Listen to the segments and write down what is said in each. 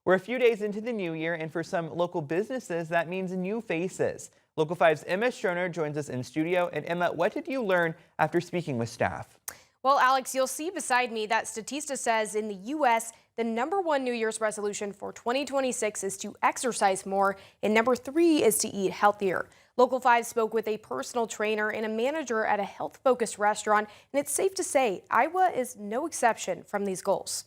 We're a few days into the new year, and for some local businesses, that means new faces. Local 5's Emma Stroner joins us in studio. And Emma, what did you learn after speaking with staff? Well, Alex, you'll see beside me that Statista says in the U.S., the #1 New Year's resolution for 2026 is to exercise more, and #3 is to eat healthier. Local 5 spoke with a personal trainer and a manager at a health-focused restaurant, and it's safe to say Iowa is no exception from these goals.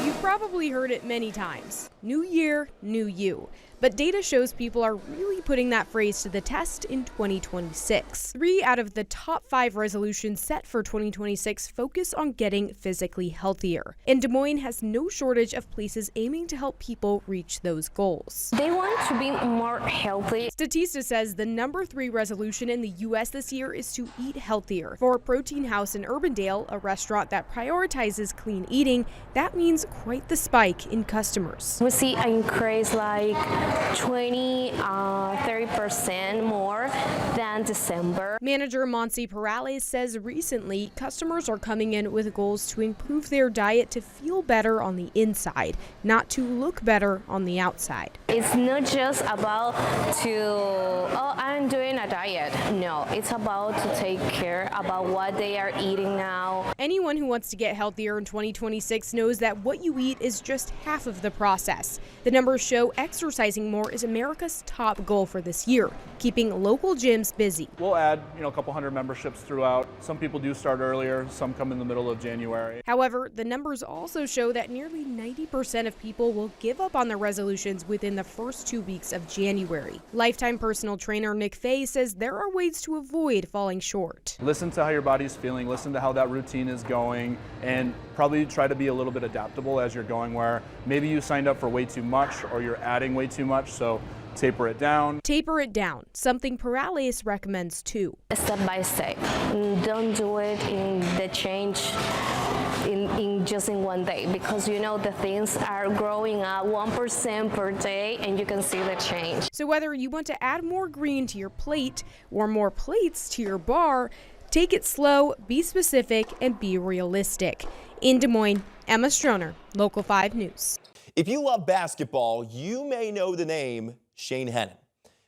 You've probably heard it many times. New year, new you. But data shows people are really putting that phrase to the test in 2026. 3 out of the top 5 resolutions set for 2026 focus on getting physically healthier. And Des Moines has no shortage of places aiming to help people reach those goals. They want to be more healthy. Statista says the #3 resolution in the U.S. this year is to eat healthier. For Protein House in Urbandale, a restaurant that prioritizes clean eating, that means quite the spike in customers. We see an increase like 30% more than December. Manager Monse Perales says recently customers are coming in with goals to improve their diet to feel better on the inside, not to look better on the outside. It's not just about I'm doing a diet. No, it's about to take care about what they are eating now. Anyone who wants to get healthier in 2026 knows that what you eat is just half of the process. The numbers show exercising more is America's top goal for this year, keeping local gyms busy. We'll add, a couple hundred memberships throughout. Some people do start earlier, some come in the middle of January. However, the numbers also show that nearly 90% of people will give up on their resolutions within the first 2 weeks of January. Lifetime personal trainer Nick Fay says there are ways to avoid falling short. Listen to how your body's feeling, listen to how that routine is going, and probably try to be a little bit adaptable as you're going, where maybe you signed up for way too much or you're adding way too much, so taper it down. Taper it down, something Perales recommends too. Step by step. Don't do it in the change in just in one day, because the things are growing up 1% per day and you can see the change. So whether you want to add more green to your plate or more plates to your bar, take it slow, be specific, and be realistic. In Des Moines, Emma Stroner, Local 5 News. If you love basketball, you may know the name Shane Hennon.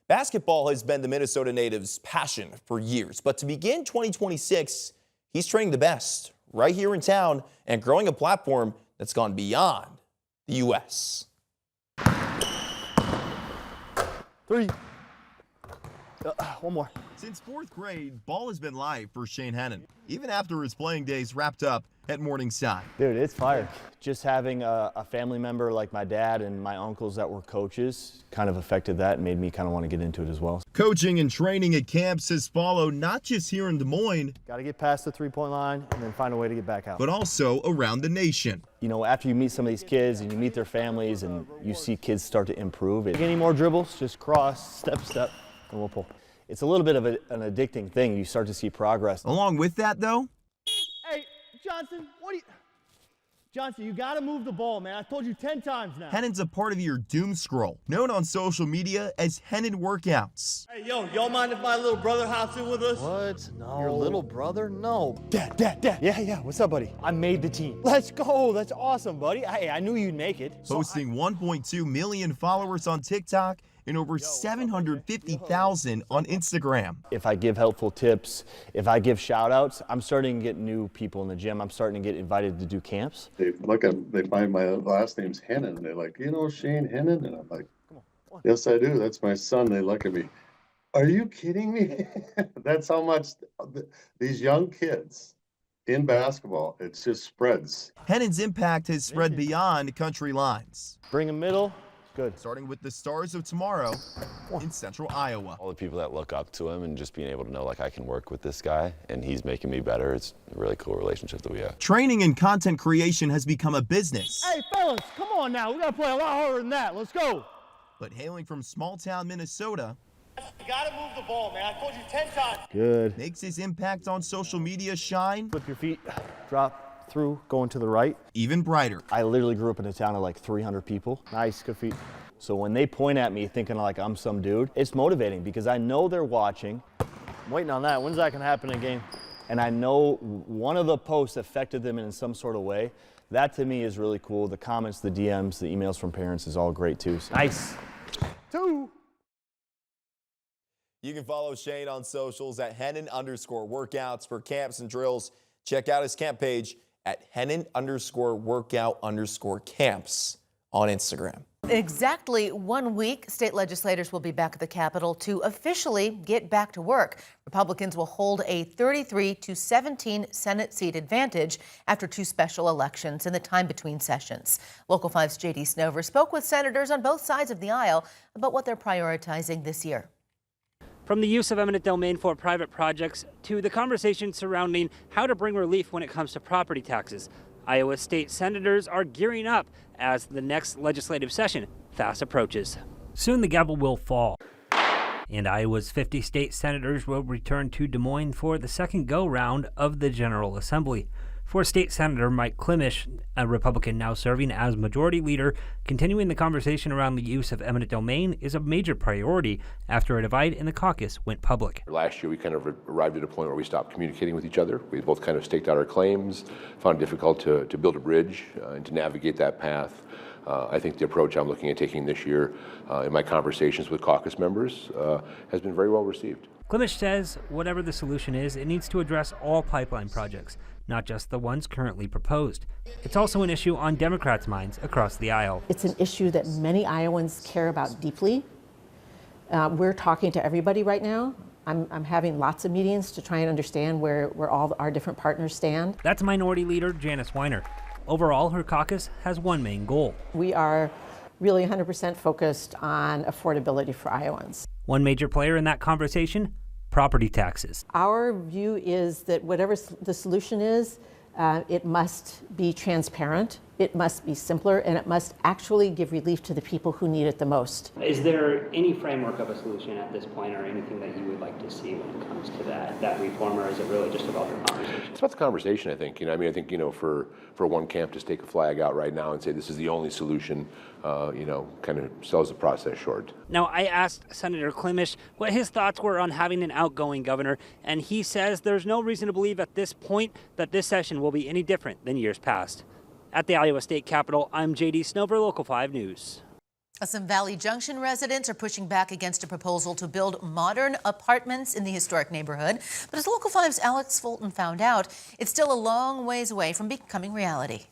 Basketball has been the Minnesota native's passion for years, but to begin 2026, he's training the best right here in town and growing a platform that's gone beyond the U.S. 3. One more. Since 4th grade, ball has been live for Shane Hennon, even after his playing days wrapped up at Morningside. Dude, it's fire. Just having a family member like my dad and my uncles that were coaches kind of affected that and made me kind of want to get into it as well. Coaching and training at camps has followed not just here in Des Moines, Got to get past the three-point line and then find a way to get back out. but also around the nation. After you meet some of these kids and you meet their families and you see kids start to improve, if you get any more dribbles, just cross, step, and we'll pull. It's a little bit of an addicting thing. You start to see progress. Along with that, though, Hey, Johnson, Johnson, you got to move the ball, man. I told you 10 times now. Hennon's a part of your doom scroll, known on social media as Hennon Workouts. Hey, y'all mind if my little brother hops in with us? What? No. Your little brother? No. Dad. Yeah. What's up, buddy? I made the team. Let's go. That's awesome, buddy. Hey, I knew you'd make it. Posting 1.2 million followers on TikTok and over 750,000 on Instagram. If I give helpful tips, if I give shout outs, I'm starting to get new people in the gym. I'm starting to get invited to do camps. They find my last name's Hennon. They're like, Shane Hennon? And I'm like, yes, I do. That's my son. They look at me. Are you kidding me? That's how much these young kids in basketball, it just spreads. Hennon's impact has spread beyond country lines. Bring a middle. Good. Starting with the Stars of Tomorrow in Central Iowa. All the people that look up to him and just being able to know, I can work with this guy and he's making me better. It's a really cool relationship that we have. Training and content creation has become a business. Hey, fellas, come on now. We got to play a lot harder than that. Let's go. But hailing from small town Minnesota, You got to move the ball, man. I told you 10 times. Good. makes his impact on social media shine Flip your feet, drop through, going to the right. even brighter. I literally grew up in a town of like 300 people. Nice, good feet. So when they point at me thinking like I'm some dude, it's motivating because I know they're watching. I'm waiting on that. When's that gonna happen in a game? And I know one of the posts affected them in some sort of way That to me is really cool. The comments, the DMs, the emails from parents is all great too. So. Nice. 2. You can follow Shane on socials at Hennon_workouts for camps and drills. Check out his camp page at Hennon_workout_camps on Instagram. In exactly 1 week, state legislators will be back at the Capitol to officially get back to work. Republicans will hold a 33-17 Senate seat advantage after 2 special elections in the time between sessions. Local 5's J.D. Snover spoke with senators on both sides of the aisle about what they're prioritizing this year. From the use of eminent domain for private projects to the conversation surrounding how to bring relief when it comes to property taxes, Iowa state senators are gearing up as the next legislative session fast approaches. Soon the gavel will fall, and Iowa's 50 state senators will return to Des Moines for the second go-round of the General Assembly. For State Senator Mike Klimisch, a Republican now serving as Majority Leader, continuing the conversation around the use of eminent domain is a major priority after a divide in the caucus went public. Last year, we kind of arrived at a point where we stopped communicating with each other. We both kind of staked out our claims, found it difficult to build a bridge and to navigate that path. I think the approach I'm looking at taking this year in my conversations with caucus members has been very well received. Klimisch says whatever the solution is, it needs to address all pipeline projects, not just the ones currently proposed. It's also an issue on Democrats' minds across the aisle. It's an issue that many Iowans care about deeply. We're talking to everybody right now. I'm having lots of meetings to try and understand where all our different partners stand. That's Minority Leader Janice Weiner. Overall, her caucus has one main goal. We are really 100% focused on affordability for Iowans. One major player in that conversation, property taxes. Our view is that whatever the solution is, it must be transparent, it must be simpler, and it must actually give relief to the people who need it the most. Is there any framework of a solution at this point or anything that you would like to see when it comes to that reform, or is it really just about the conversation? It's about the conversation, I think. I think, for one camp to stake a flag out right now and say this is the only solution, kind of sells the process short. Now, I asked Senator Klimisch what his thoughts were on having an outgoing governor, and he says there's no reason to believe at this point that this session will be any different than years past. At the Iowa State Capitol, I'm J.D. Snover, Local 5 News. Some Valley Junction residents are pushing back against a proposal to build modern apartments in the historic neighborhood. But as Local 5's Alex Fulton found out, it's still a long ways away from becoming reality.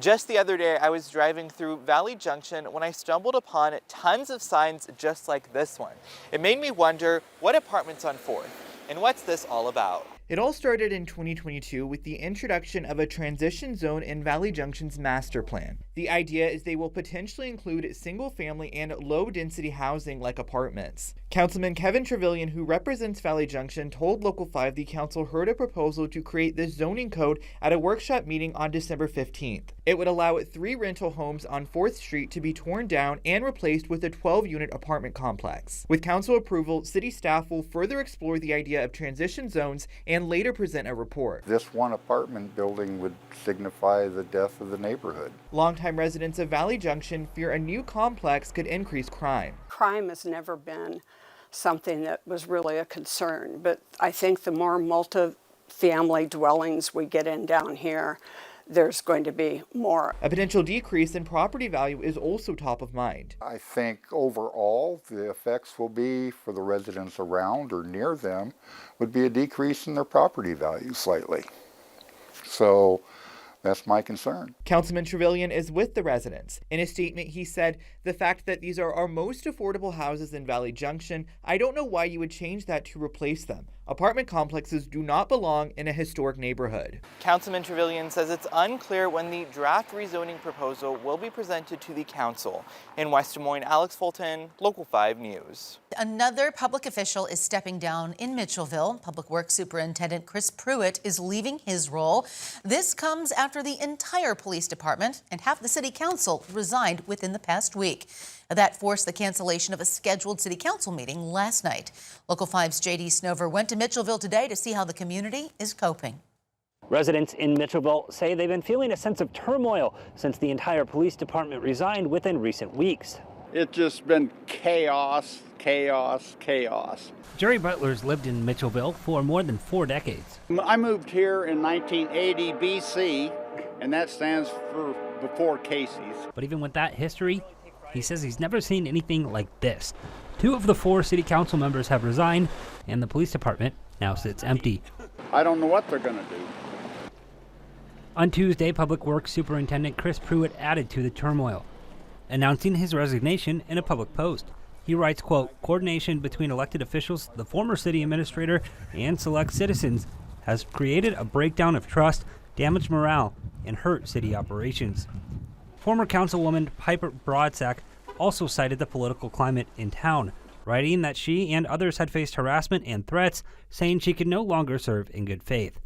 Just the other day, I was driving through Valley Junction when I stumbled upon tons of signs just like this one. It made me wonder, what apartments on 4th? And what's this all about? It all started in 2022 with the introduction of a transition zone in Valley Junction's master plan. The idea is they will potentially include single-family and low-density housing like apartments. Councilman Kevin Trevelyan, who represents Valley Junction, told Local 5 the council heard a proposal to create this zoning code at a workshop meeting on December 15th. It would allow 3 rental homes on 4th Street to be torn down and replaced with a 12-unit apartment complex. With council approval, city staff will further explore the idea of transition zones and later present a report. This one apartment building would signify the death of the neighborhood. Longtime residents of Valley Junction fear a new complex could increase crime. Crime has never been something that was really a concern, but I think the more multi-family dwellings we get in down here, there's going to be more. A potential decrease in property value is also top of mind. I think overall the effects will be for the residents around or near them would be a decrease in their property value slightly. So that's my concern. Councilman Trevelyan is with the residents. In a statement, he said, "The fact that these are our most affordable houses in Valley Junction, I don't know why you would change that to replace them. Apartment complexes do not belong in a historic neighborhood." Councilman Trevelyan says it's unclear when the draft rezoning proposal will be presented to the council. In West Des Moines, Alex Fulton, Local 5 News. Another public official is stepping down in Mitchellville. Public Works Superintendent Chris Pruitt is leaving his role. This comes after the entire police department and half the city council resigned within the past week. That forced the cancellation of a scheduled city council meeting last night. Local 5's J.D. Snover went to Mitchellville today to see how the community is coping. Residents in Mitchellville say they've been feeling a sense of turmoil since the entire police department resigned within recent weeks. It's just been chaos, chaos, chaos. Jerry Butler's lived in Mitchellville for more than 4 decades. I moved here in 1980 BC, and that stands for before Casey's. But even with that history, he says he's never seen anything like this. 2 of the 4 city council members have resigned, and the police department now sits empty. I don't know what they're going to do. On Tuesday, Public Works Superintendent Chris Pruitt added to the turmoil, announcing his resignation in a public post. He writes, quote, "Coordination between elected officials, the former city administrator, and select citizens has created a breakdown of trust, damaged morale, and hurt city operations." Former Councilwoman Piper Broadsack also cited the political climate in town, writing that she and others had faced harassment and threats, saying she could no longer serve in good faith.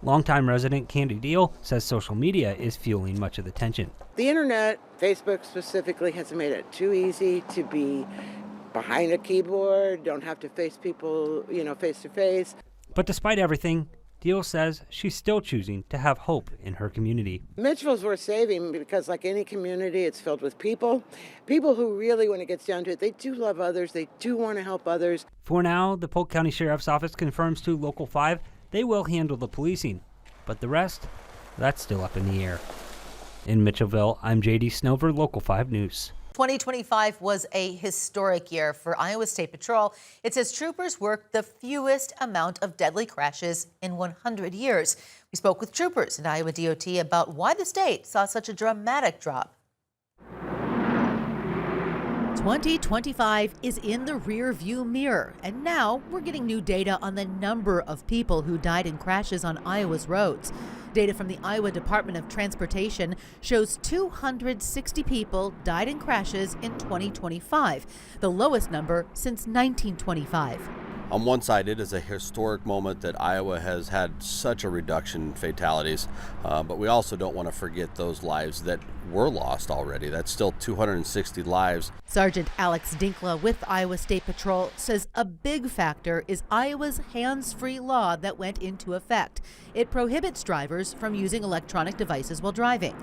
Longtime resident Candy Deal says social media is fueling much of the tension. The internet, Facebook specifically, has made it too easy to be behind a keyboard, don't have to face people, face to face. But despite everything, Deal says she's still choosing to have hope in her community. Mitchell's worth saving because, like any community, it's filled with people who really, when it gets down to it, they do love others, they do want to help others. For now, the Polk County Sheriff's Office confirms to Local 5 they will handle the policing, but the rest, that's still up in the air. In Mitchellville, I'm JD Snover, Local 5 News. 2025 was a historic year for Iowa State Patrol. It says troopers worked the fewest amount of deadly crashes in 100 years. We spoke with troopers at Iowa DOT about why the state saw such a dramatic drop. 2025 is in the rear view mirror, and now we're getting new data on the number of people who died in crashes on Iowa's roads. Data from the Iowa Department of Transportation shows 260 people died in crashes in 2025, the lowest number since 1925. On one side, it is a historic moment that Iowa has had such a reduction in fatalities, but we also don't want to forget those lives that were lost already. That's still 260 lives. Sergeant Alex Dinkla with Iowa State Patrol says a big factor is Iowa's hands-free law that went into effect. It prohibits drivers from using electronic devices while driving.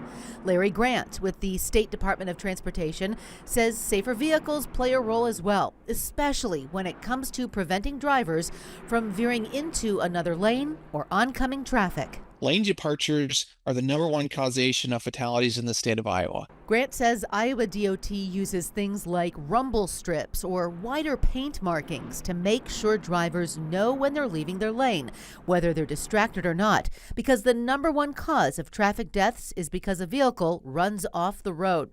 Larry Grant with the State Department of Transportation says safer vehicles play a role as well, especially when it comes to preventing drivers from veering into another lane or oncoming traffic. Lane departures are the #1 causation of fatalities in the state of Iowa. Grant says Iowa DOT uses things like rumble strips or wider paint markings to make sure drivers know when they're leaving their lane, whether they're distracted or not, because the #1 cause of traffic deaths is because a vehicle runs off the road.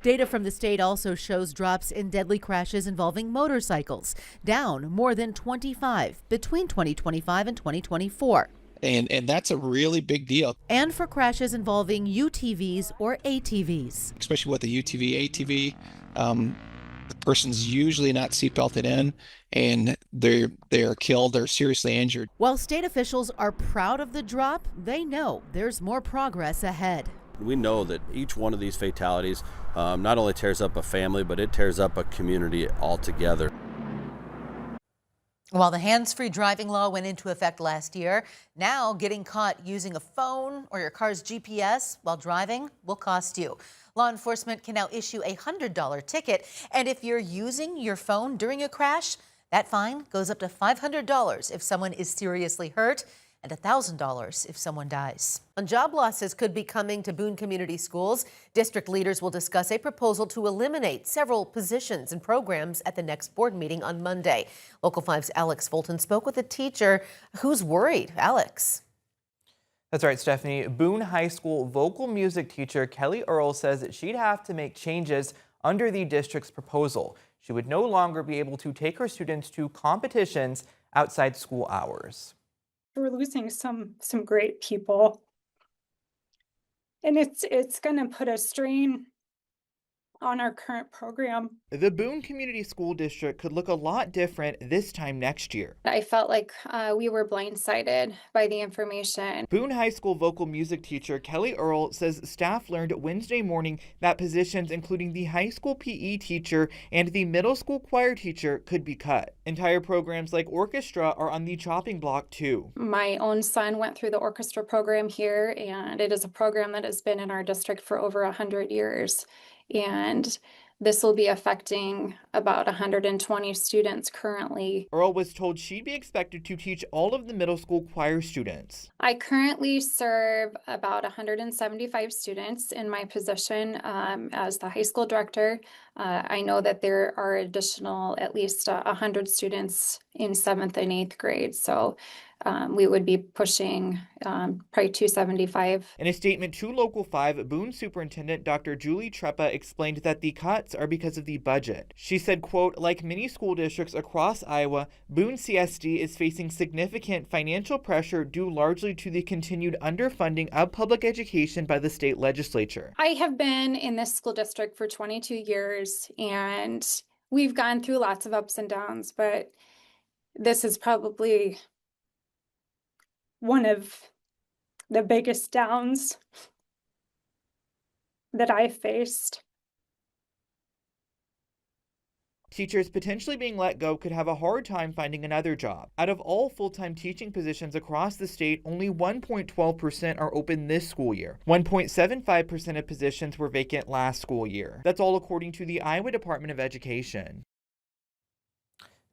Data from the state also shows drops in deadly crashes involving motorcycles, down more than 25 between 2025 and 2024. And that's a really big deal. And for crashes involving UTVs or ATVs. Especially with the UTV, ATV, the person's usually not seatbelted in, and they are killed or seriously injured. While state officials are proud of the drop, they know there's more progress ahead. We know that each one of these fatalities not only tears up a family, but it tears up a community altogether. While the hands-free driving law went into effect last year, now getting caught using a phone or your car's GPS while driving will cost you. Law enforcement can now issue a $100 ticket, and if you're using your phone during a crash, that fine goes up to $500 if someone is seriously hurt and $1,000 if someone dies. And job losses could be coming to Boone Community Schools. District leaders will discuss a proposal to eliminate several positions and programs at the next board meeting on Monday. Local 5's Alex Fulton spoke with a teacher who's worried. Alex. That's right, Stephanie. Boone High School vocal music teacher Kelly Earl says that she'd have to make changes under the district's proposal. She would no longer be able to take her students to competitions outside school hours. We're losing some great people, and it's going to put a strain on our current program. The Boone Community School District could look a lot different this time next year. I felt like we were blindsided by the information. Boone High School vocal music teacher Kelly Earl says staff learned Wednesday morning that positions including the high school PE teacher and the middle school choir teacher could be cut. Entire programs like orchestra are on the chopping block too. My own son went through the orchestra program here, and it is a program that has been in our district for over 100 years. And This will be affecting about 120 students currently. Earl was told she'd be expected to teach all of the middle school choir students. I currently serve about 175 students in my position as the high school director. I know that there are additional at least 100 students in 7th and 8th grade. So we would be pushing probably 275. In a statement to Local 5, Boone Superintendent Dr. Julie Treppa explained that the cuts are because of the budget. She said, quote, like many school districts across Iowa, Boone CSD is facing significant financial pressure due largely to the continued underfunding of public education by the state legislature. I have been in this school district for 22 years, and we've gone through lots of ups and downs, but this is probably one of the biggest downs that I've faced. Teachers potentially being let go could have a hard time finding another job. Out of all full-time teaching positions across the state, only 1.12% are open this school year. 1.75% of positions were vacant last school year. That's all according to the Iowa Department of Education.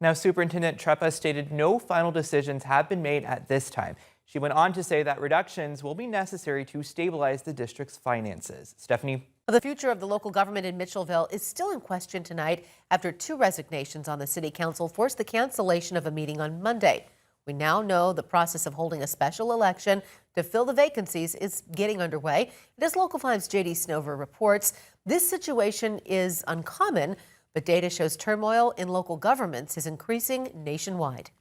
Now, Superintendent Treppa stated no final decisions have been made at this time. She went on to say that reductions will be necessary to stabilize the district's finances. Stephanie? The future of the local government in Mitchellville is still in question tonight after 2 resignations on the city council forced the cancellation of a meeting on Monday. We now know the process of holding a special election to fill the vacancies is getting underway. And as Local 5's J.D. Snover reports, this situation is uncommon, but data shows turmoil in local governments is increasing nationwide.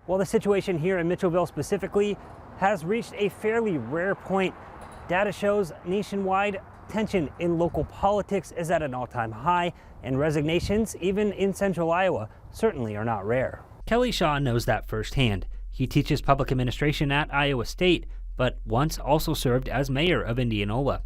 Well, the situation here in Mitchellville specifically has reached a fairly rare point. Data shows nationwide tension in local politics is at an all-time high, and resignations, even in central Iowa, certainly are not rare. Kelly Shaw knows that firsthand. He teaches public administration at Iowa State, but once also served as mayor of Indianola.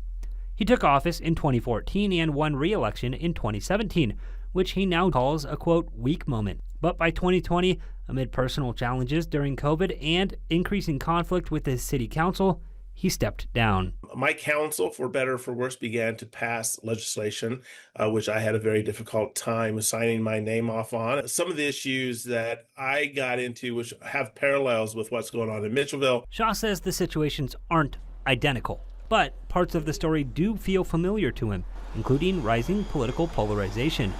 He took office in 2014 and won re-election in 2017, which he now calls a, quote, weak moment. But by 2020, amid personal challenges during COVID and increasing conflict with his city council, he stepped down. My council, for better or for worse, began to pass legislation, which I had a very difficult time signing my name off on. Some of the issues that I got into, which have parallels with what's going on in Mitchellville. Shaw says the situations aren't identical, but parts of the story do feel familiar to him, including rising political polarization.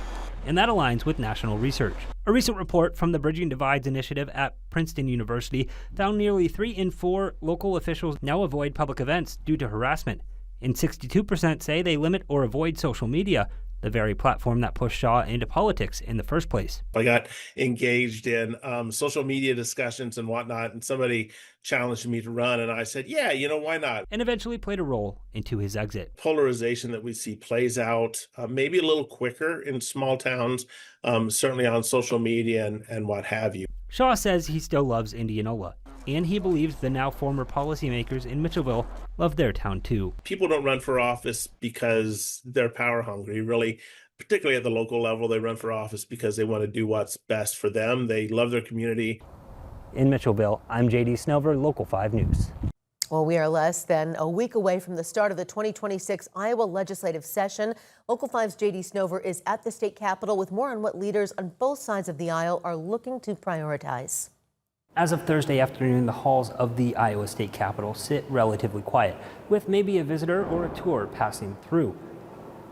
And that aligns with national research. A recent report from the Bridging Divides Initiative at Princeton University found nearly 3 in 4 local officials now avoid public events due to harassment, and 62% say they limit or avoid social media, the very platform that pushed Shaw into politics in the first place. I got engaged in social media discussions and whatnot, and somebody challenged me to run, and I said, yeah, why not? And eventually played a role into his exit. Polarization that we see plays out maybe a little quicker in small towns, certainly on social media and what have you. Shaw says he still loves Indianola, and he believes the now former policymakers in Mitchellville love their town too. People don't run for office because they're power hungry, really. Particularly at the local level, they run for office because they want to do what's best for them. They love their community. In Mitchellville, I'm J.D. Snover, Local 5 News. Well, we are less than a week away from the start of the 2026 Iowa legislative session. Local 5's J.D. Snover is at the state capitol with more on what leaders on both sides of the aisle are looking to prioritize. As of Thursday afternoon, the halls of the Iowa State Capitol sit relatively quiet, with maybe a visitor or a tour passing through.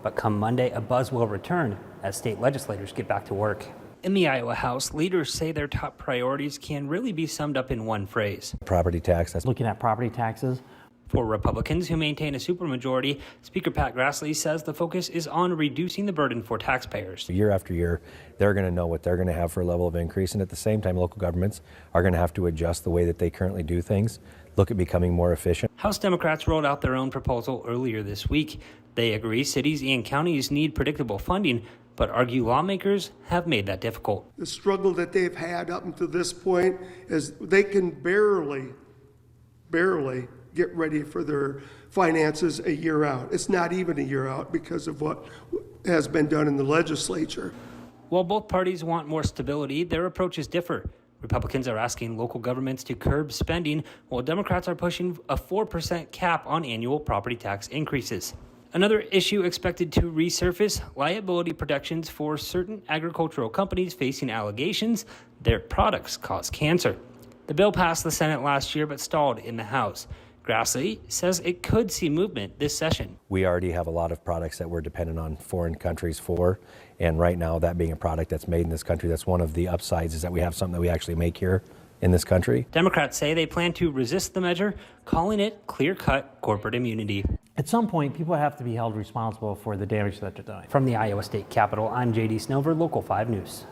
But come Monday, a buzz will return as state legislators get back to work. In the Iowa House, leaders say their top priorities can really be summed up in one phrase. Property tax. That's looking at property taxes. For Republicans who maintain a supermajority, Speaker Pat Grassley says the focus is on reducing the burden for taxpayers. Year after year, they're going to know what they're going to have for a level of increase, and at the same time, local governments are going to have to adjust the way that they currently do things, look at becoming more efficient. House Democrats rolled out their own proposal earlier this week. They agree cities and counties need predictable funding, but argue lawmakers have made that difficult. The struggle that they've had up until this point is they can barely get ready for their finances a year out. It's not even a year out because of what has been done in the legislature. While both parties want more stability, their approaches differ. Republicans are asking local governments to curb spending, while Democrats are pushing a 4% cap on annual property tax increases. Another issue expected to resurface: liability protections for certain agricultural companies facing allegations their products cause cancer. The bill passed the Senate last year but stalled in the House. Grassley says it could see movement this session. We already have a lot of products that we're dependent on foreign countries for, and right now that being a product that's made in this country, that's one of the upsides, is that we have something that we actually make here in this country. Democrats say they plan to resist the measure, calling it clear-cut corporate immunity. At some point, people have to be held responsible for the damage that they're doing. From the Iowa State Capitol, I'm JD Snover, Local 5 News.